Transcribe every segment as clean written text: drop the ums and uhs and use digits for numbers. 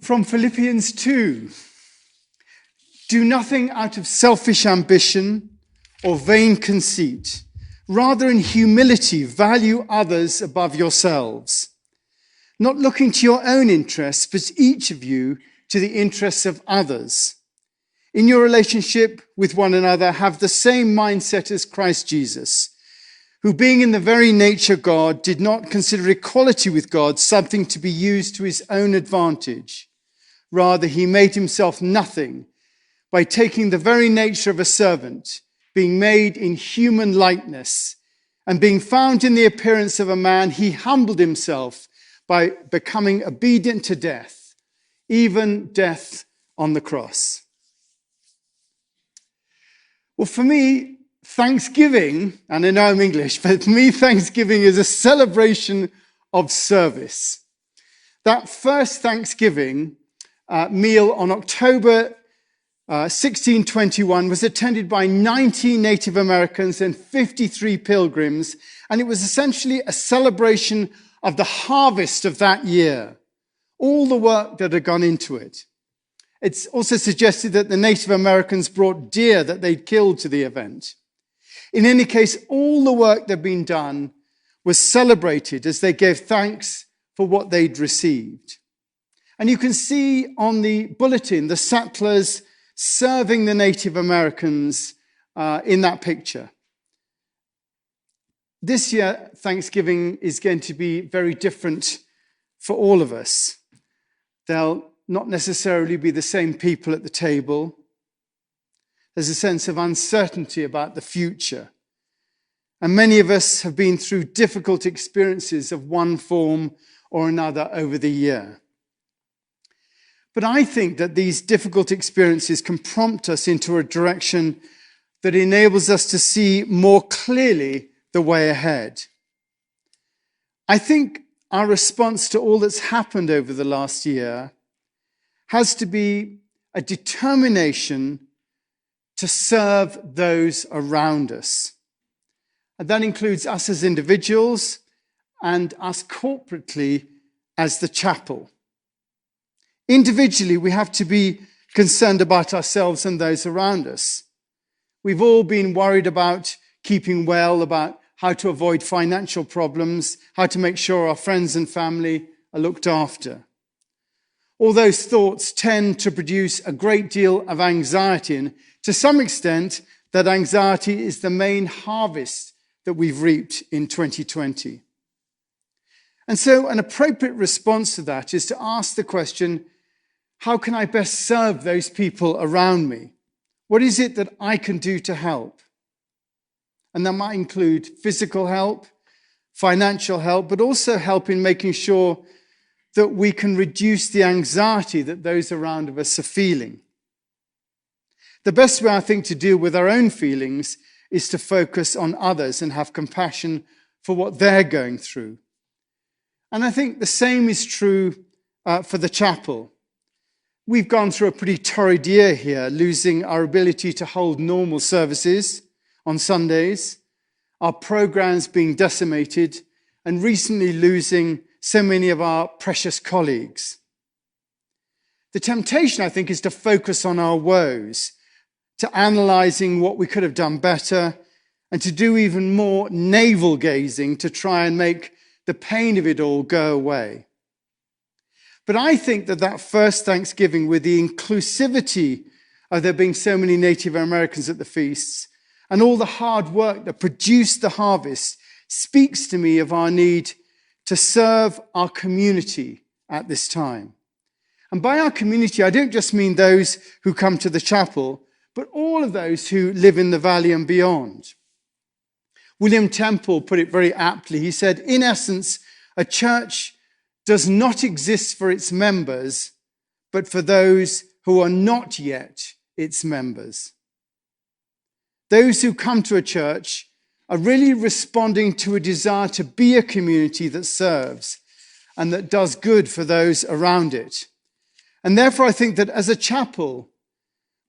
From Philippians 2, do nothing out of selfish ambition or vain conceit. Rather, in humility, value others above yourselves, not looking to your own interests, but each of you to the interests of others. In your relationship with one another, have the same mindset as Christ Jesus, who being in the very nature God, did not consider equality with God something to be used to his own advantage. Rather, he made himself nothing by taking the very nature of a servant, being made in human likeness, and being found in the appearance of a man, he humbled himself by becoming obedient to death, even death on the cross. Well, for me, Thanksgiving, and I know I'm English, but for me, Thanksgiving is a celebration of service. That first Thanksgiving meal on October 1621 was attended by 90 Native Americans and 53 pilgrims, and it was essentially a celebration of the harvest of that year, all the work that had gone into it. It's also suggested that the Native Americans brought deer that they'd killed to the event. In any case, all the work that had been done was celebrated as they gave thanks for what they'd received. And you can see on the bulletin the settlers serving the Native Americans in that picture. This year, Thanksgiving is going to be very different for all of us. They'll not necessarily be the same people at the table. There's a sense of uncertainty about the future. And many of us have been through difficult experiences of one form or another over the year. But I think that these difficult experiences can prompt us into a direction that enables us to see more clearly the way ahead. I think our response to all that's happened over the last year has to be a determination to serve those around us. And that includes us as individuals and us corporately as the chapel. Individually, we have to be concerned about ourselves and those around us. We've all been worried about keeping well, about how to avoid financial problems, how to make sure our friends and family are looked after. All those thoughts tend to produce a great deal of anxiety, and to some extent, that anxiety is the main harvest that we've reaped in 2020. And so an appropriate response to that is to ask the question, how can I best serve those people around me? What is it that I can do to help? And that might include physical help, financial help, but also help in making sure that we can reduce the anxiety that those around us are feeling. The best way, I think, to deal with our own feelings is to focus on others and have compassion for what they're going through. And I think the same is true for the chapel. We've gone through a pretty torrid year here, losing our ability to hold normal services on Sundays, our programs being decimated, and recently losing so many of our precious colleagues. The temptation, I think, is to focus on our woes, to analysing what we could have done better, and to do even more navel-gazing to try and make the pain of it all go away. But I think that first Thanksgiving, with the inclusivity of there being so many Native Americans at the feasts, and all the hard work that produced the harvest, speaks to me of our need to serve our community at this time. And by our community, I don't just mean those who come to the chapel, but all of those who live in the valley and beyond. William Temple put it very aptly. He said, in essence, a church does not exist for its members, but for those who are not yet its members. Those who come to a church are really responding to a desire to be a community that serves and that does good for those around it. And therefore, I think that as a chapel,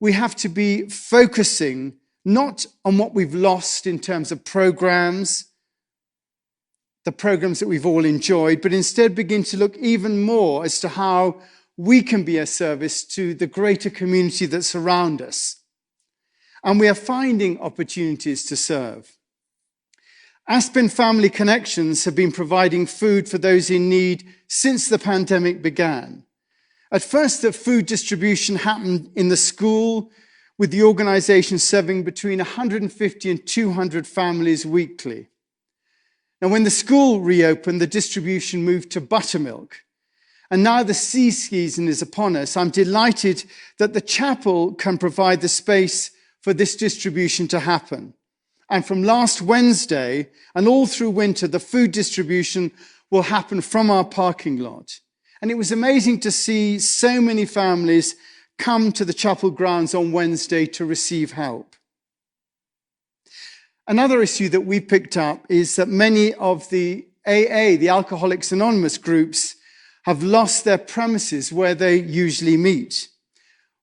we have to be focusing not on what we've lost in terms of programs, the programs that we've all enjoyed, but instead begin to look even more as to how we can be a service to the greater community that's around us. And we are finding opportunities to serve. Aspen Family Connections have been providing food for those in need since the pandemic began. At first, the food distribution happened in the school, with the organisation serving between 150 and 200 families weekly. Now, when the school reopened, the distribution moved to buttermilk. And now the ski season is upon us. I'm delighted that the chapel can provide the space for this distribution to happen. And from last Wednesday and all through winter, the food distribution will happen from our parking lot. And it was amazing to see so many families come to the chapel grounds on Wednesday to receive help. Another issue that we picked up is that many of the AA, the Alcoholics Anonymous groups, have lost their premises where they usually meet.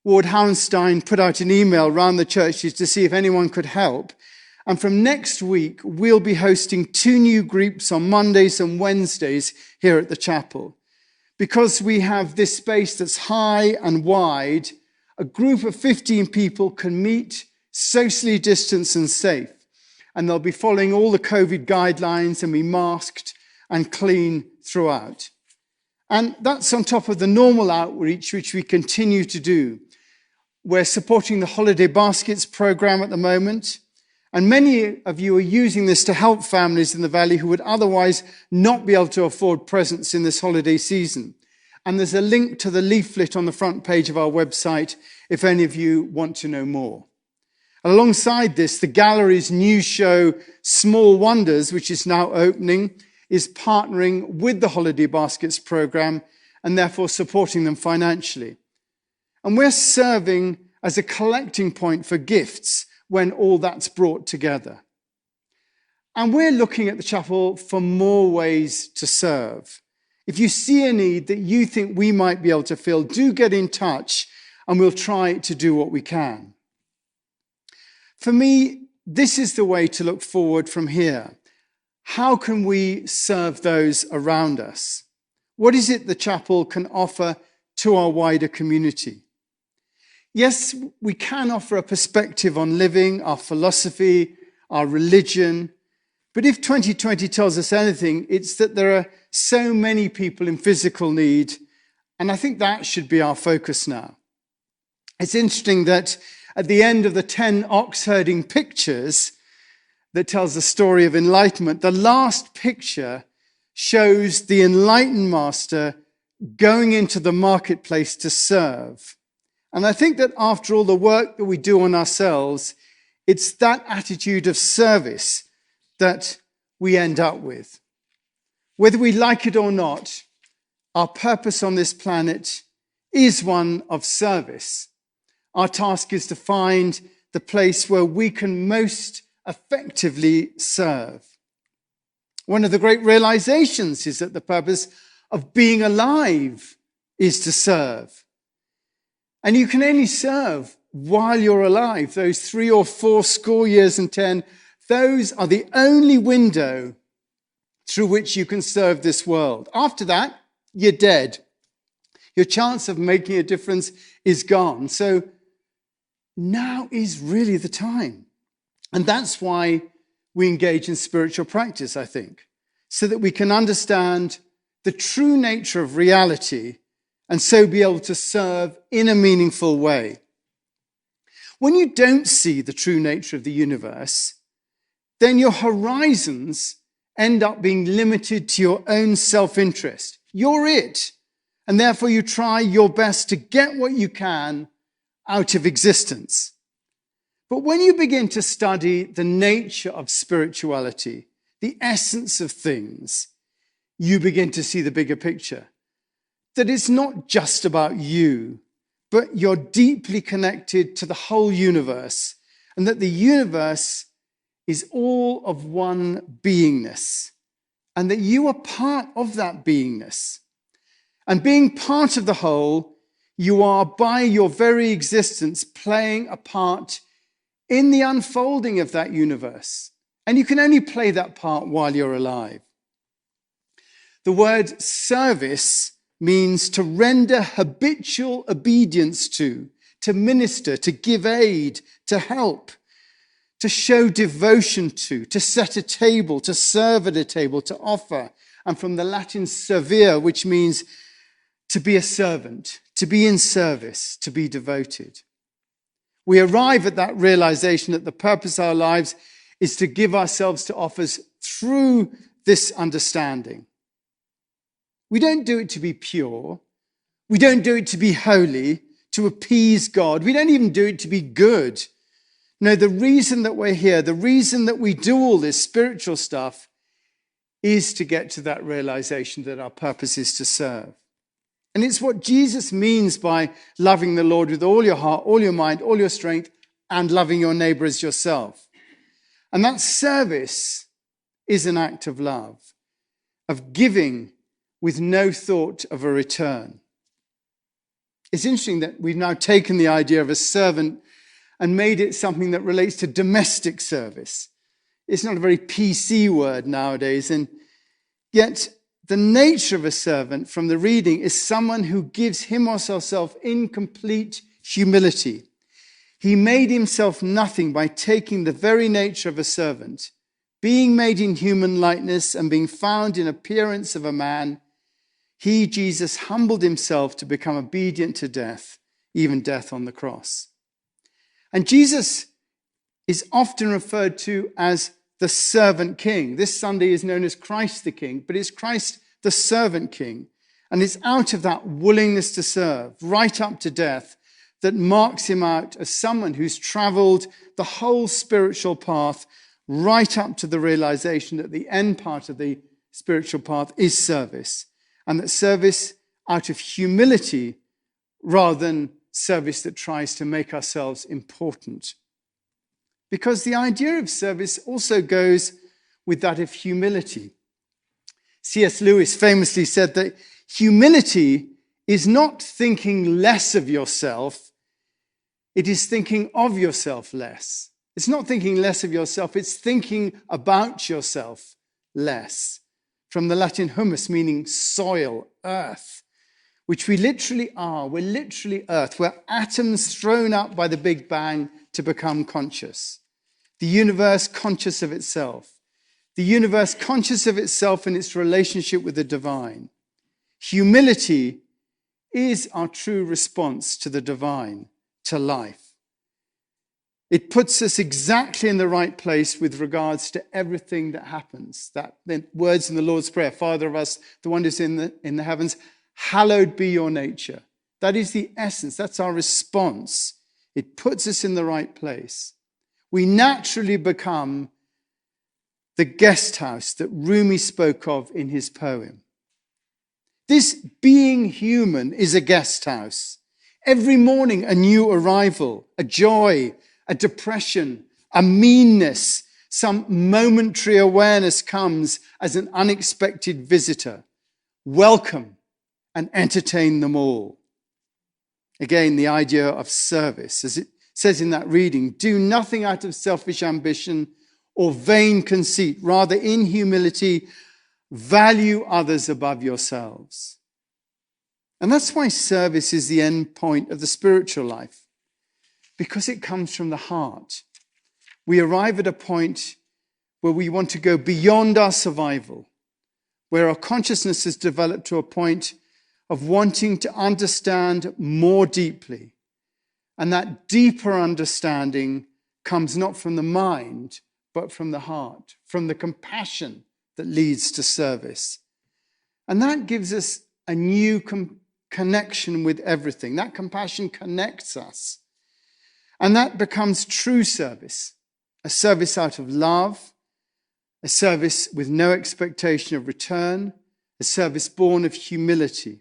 Ward Hauenstein put out an email around the churches to see if anyone could help. And from next week, we'll be hosting 2 new groups on Mondays and Wednesdays here at the chapel. Because we have this space that's high and wide, a group of 15 people can meet socially distanced and safe. And they'll be following all the COVID guidelines and be masked and clean throughout. And that's on top of the normal outreach, which we continue to do. We're supporting the Holiday Baskets program at the moment. And many of you are using this to help families in the valley who would otherwise not be able to afford presents in this holiday season. And there's a link to the leaflet on the front page of our website if any of you want to know more. Alongside this, the gallery's new show, Small Wonders, which is now opening, is partnering with the Holiday Baskets program and therefore supporting them financially. And we're serving as a collecting point for gifts when all that's brought together. And we're looking at the chapel for more ways to serve. If you see a need that you think we might be able to fill, do get in touch and we'll try to do what we can. For me, this is the way to look forward from here. How can we serve those around us? What is it the chapel can offer to our wider community? Yes, we can offer a perspective on living, our philosophy, our religion. But if 2020 tells us anything, it's that there are so many people in physical need. And I think that should be our focus now. It's interesting that at the end of the 10 ox herding pictures that tells the story of enlightenment, the last picture shows the enlightened master going into the marketplace to serve. And I think that after all the work that we do on ourselves, it's that attitude of service that we end up with. Whether we like it or not, our purpose on this planet is one of service. Our task is to find the place where we can most effectively serve. One of the great realizations is that the purpose of being alive is to serve. And you can only serve while you're alive. Those 3 or 4 score years and 10, those are the only window through which you can serve this world. After that, you're dead. Your chance of making a difference is gone. So now is really the time. And that's why we engage in spiritual practice, I think, so that we can understand the true nature of reality and so be able to serve in a meaningful way. When you don't see the true nature of the universe, then your horizons end up being limited to your own self-interest. You're it, and therefore you try your best to get what you can out of existence. But when you begin to study the nature of spirituality, the essence of things, you begin to see the bigger picture. That it's not just about you, but you're deeply connected to the whole universe, and that the universe is all of one beingness, and that you are part of that beingness. And being part of the whole, you are by your very existence playing a part in the unfolding of that universe. And you can only play that part while you're alive. The word service means to render habitual obedience to minister, to give aid, to help, to show devotion to set a table, to serve at a table, to offer. And from the Latin servire, which means to be a servant, to be in service, to be devoted. We arrive at that realization that the purpose of our lives is to give ourselves to offers through this understanding. We don't do it to be pure. We don't do it to be holy, to appease God. We don't even do it to be good. No, the reason that we're here, the reason that we do all this spiritual stuff is to get to that realization that our purpose is to serve. And it's what Jesus means by loving the Lord with all your heart, all your mind, all your strength, and loving your neighbor as yourself. And that service is an act of love, of giving with no thought of a return. It's interesting that we've now taken the idea of a servant and made it something that relates to domestic service. It's not a very PC word nowadays, and yet the nature of a servant from the reading is someone who gives him or herself in complete humility. He made himself nothing by taking the very nature of a servant, being made in human likeness and being found in appearance of a man. He, Jesus, humbled himself to become obedient to death, even death on the cross. And Jesus is often referred to as the servant king. This Sunday is known as Christ the King, but it's Christ the servant king. And it's out of that willingness to serve, right up to death, that marks him out as someone who's traveled the whole spiritual path right up to the realization that the end part of the spiritual path is service. And that service out of humility rather than service that tries to make ourselves important. Because the idea of service also goes with that of humility. C.S. Lewis famously said that humility is not thinking less of yourself, it is thinking of yourself less. It's not thinking less of yourself, it's thinking about yourself less. From the Latin humus, meaning soil, earth, which we literally are. We're literally earth. We're atoms thrown up by the Big Bang to become conscious. The universe conscious of itself. The universe conscious of itself and its relationship with the divine. Humility is our true response to the divine, to life. It puts us exactly in the right place with regards to everything that happens. That the words in the Lord's Prayer, Father of us, the one who's in the heavens, hallowed be your nature. That is the essence. That's our response. It puts us in the right place. We naturally become the guest house that Rumi spoke of in his poem. This being human is a guest house. Every morning, a new arrival, a joy, a depression, a meanness, some momentary awareness comes as an unexpected visitor. Welcome and entertain them all. Again, the idea of service, as it says in that reading, do nothing out of selfish ambition or vain conceit. Rather, in humility, value others above yourselves. And that's why service is the end point of the spiritual life, because it comes from the heart. We arrive at a point where we want to go beyond our survival, where our consciousness has developed to a point of wanting to understand more deeply. And that deeper understanding comes not from the mind, but from the heart, from the compassion that leads to service. And that gives us a new connection with everything. That compassion connects us. And that becomes true service, a service out of love, a service with no expectation of return, a service born of humility.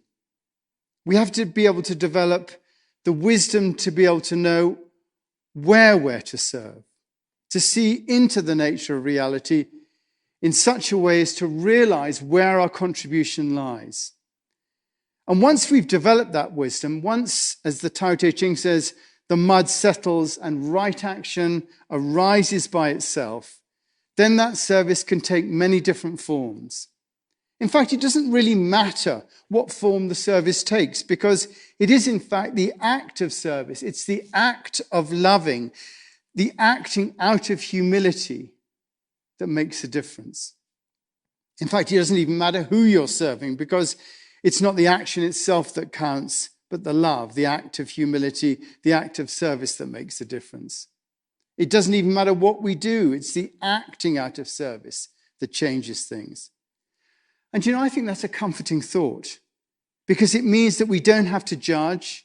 We have to be able to develop the wisdom to be able to know where we're to serve, to see into the nature of reality in such a way as to realize where our contribution lies. And once we've developed that wisdom, once, as the Tao Te Ching says, the mud settles and right action arises by itself, then that service can take many different forms. In fact, it doesn't really matter what form the service takes, because it is, in fact, the act of service. It's the act of loving, the acting out of humility that makes a difference. In fact, it doesn't even matter who you're serving, because it's not the action itself that counts, but the love, the act of humility, the act of service that makes a difference. It doesn't even matter what we do. It's the acting out of service that changes things. And I think that's a comforting thought, because it means that we don't have to judge.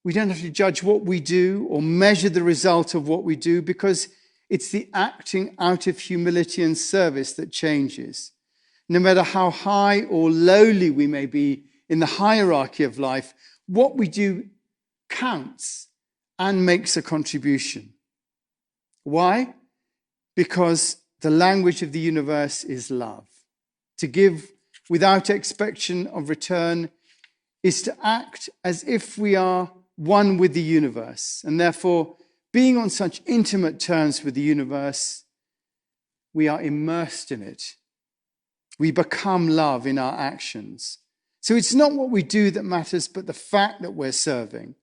We don't have to judge what we do or measure the result of what we do, because it's the acting out of humility and service that changes. No matter how high or lowly we may be in the hierarchy of life, what we do counts and makes a contribution. Why? Because the language of the universe is love. To give without expectation of return is to act as if we are one with the universe, and therefore, being on such intimate terms with the universe, we are immersed in it. We become love in our actions. So it's not what we do that matters, but the fact that we're serving.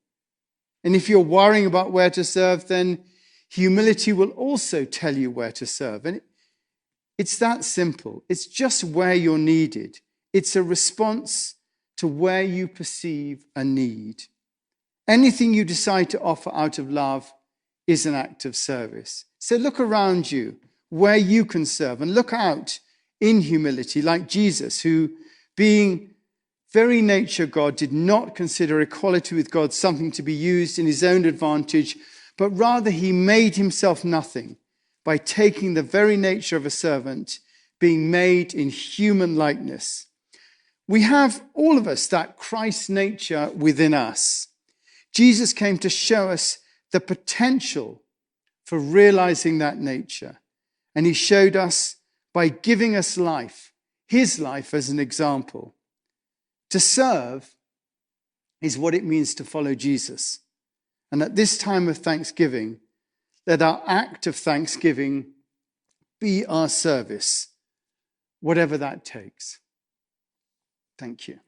And if you're worrying about where to serve, then humility will also tell you where to serve. And it's that simple. It's just where you're needed. It's a response to where you perceive a need. Anything you decide to offer out of love is an act of service. So look around you where you can serve, and look out in humility, like Jesus, who, being very nature God, did not consider equality with God something to be used in his own advantage, but rather he made himself nothing by taking the very nature of a servant, being made in human likeness. We have, all of us, that Christ nature within us. Jesus came to show us the potential for realizing that nature. And he showed us by giving us life, his life as an example. To serve is what it means to follow Jesus. And at this time of Thanksgiving, let our act of thanksgiving be our service, whatever that takes. Thank you.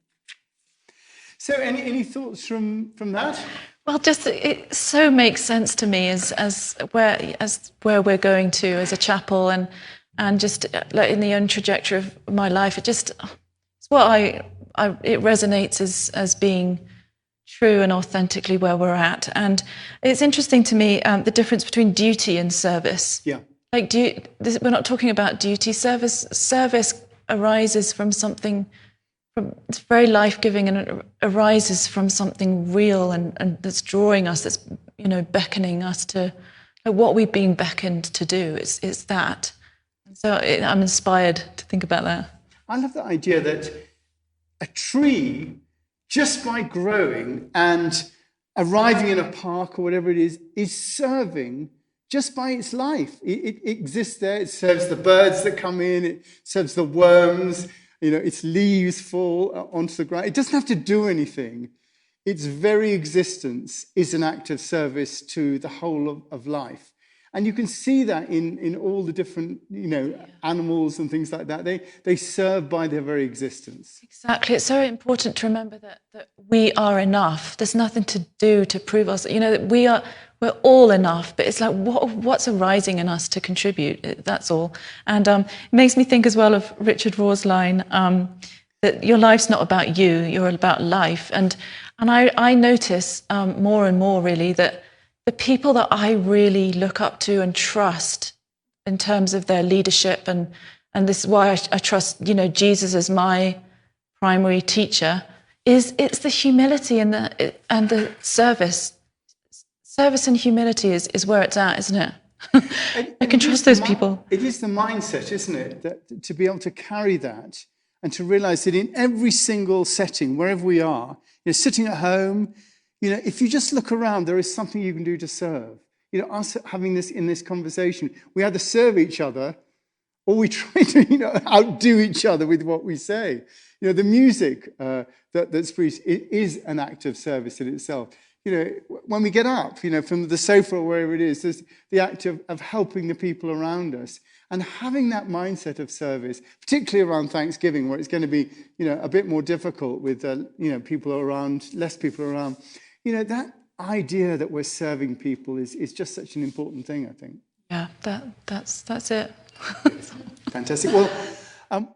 So any thoughts from that? Well, just it so makes sense to me as where we're going to as a chapel, and just like in the own trajectory of my life, it's what it resonates as being true and authentically where we're at. And it's interesting to me the difference between duty and service. Yeah. Like we're not talking about duty. Service arises from something. It's very life-giving, and it arises from something real and that's drawing us, that's beckoning us to what we've been beckoned to do. It's that. So I'm inspired to think about that. I love the idea that a tree, just by growing and arriving in a park or whatever it is serving just by its life. It exists there. It serves the birds that come in. It serves the worms. Its leaves fall onto the ground. It doesn't have to do anything. Its very existence is an act of service to the whole of life. And you can see that in all the different, animals and things like that. They serve by their very existence. Exactly. It's so important to remember that we are enough. There's nothing to do to prove us. That we're all enough, but it's like what's arising in us to contribute. That's all. And it makes me think as well of Richard Rohr's line that your life's not about you, you're about life. And I notice more and more really that the people that I really look up to and trust in terms of their leadership, and this is why I trust Jesus as my primary teacher, it's the humility and the service. Service and humility is where it's at, isn't it? I can trust those people. It is the mindset, isn't it, that to be able to carry that and to realize that in every single setting, wherever we are, sitting at home, if you just look around, there is something you can do to serve. Us having this conversation, we either serve each other or we try to outdo each other with what we say. The music that's preached, it is an act of service in itself. when we get up, from the sofa or wherever it is, there's the act of helping the people around us and having that mindset of service, particularly around Thanksgiving, where it's going to be, a bit more difficult with, people around, less people around. That idea that we're serving people is just such an important thing, I think. Yeah, that's it. Fantastic. Well,